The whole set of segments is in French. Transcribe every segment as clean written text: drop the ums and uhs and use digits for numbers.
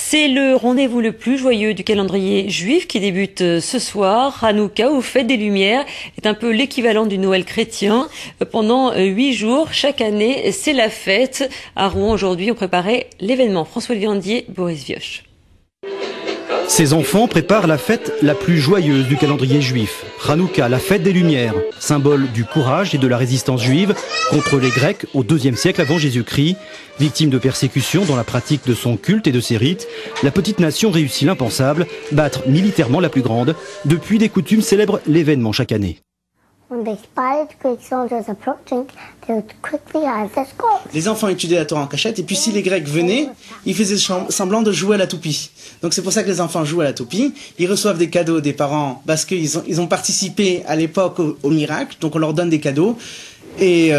C'est le rendez-vous le plus joyeux du calendrier juif qui débute ce soir. Hanouka, ou Fête des Lumières, est un peu l'équivalent du Noël chrétien. Pendant 8 jours, chaque année, c'est la fête. À Rouen, aujourd'hui, on préparait l'événement. François Viandier, Boris Vioche. Ces enfants préparent la fête la plus joyeuse du calendrier juif. Hanouka, la fête des Lumières, symbole du courage et de la résistance juive contre les Grecs au IIe siècle avant Jésus-Christ. Victime de persécutions dans la pratique de son culte et de ses rites, la petite nation réussit l'impensable, battre militairement la plus grande. Depuis, des coutumes célèbrent l'événement chaque année. Les enfants étudiaient la Torah en cachette, et puis si les Grecs venaient, ils faisaient semblant de jouer à la toupie. Donc c'est pour ça que les enfants jouent à la toupie. Ils reçoivent des cadeaux des parents parce qu'ils ont participé à l'époque au miracle, donc on leur donne des cadeaux. Et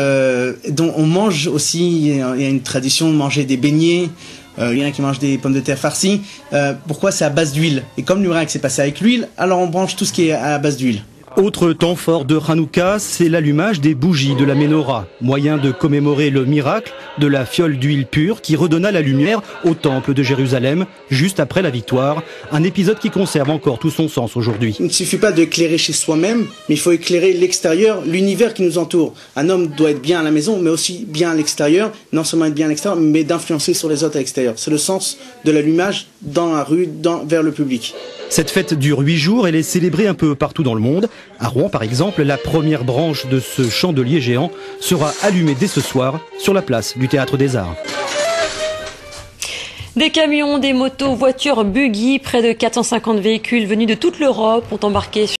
donc on mange aussi, il y a une tradition de manger des beignets. Il y en a qui mangent des pommes de terre farcies. Pourquoi? C'est à base d'huile. Et comme le miracle s'est passé avec l'huile, alors on branche tout ce qui est à base d'huile. Autre temps fort de Hanouka, c'est l'allumage des bougies de la menorah, moyen de commémorer le miracle de la fiole d'huile pure qui redonna la lumière au temple de Jérusalem juste après la victoire, un épisode qui conserve encore tout son sens aujourd'hui. Il ne suffit pas d'éclairer chez soi-même, mais il faut éclairer l'extérieur, l'univers qui nous entoure. Un homme doit être bien à la maison, mais aussi bien à l'extérieur, non seulement être bien à l'extérieur, mais d'influencer sur les autres à l'extérieur. C'est le sens de l'allumage dans la rue, vers le public. Cette fête dure 8 jours, elle est célébrée un peu partout dans le monde. À Rouen, par exemple, la première branche de ce chandelier géant sera allumée dès ce soir sur la place du Théâtre des Arts. Des camions, des motos, voitures, buggy, près de 450 véhicules venus de toute l'Europe ont embarqué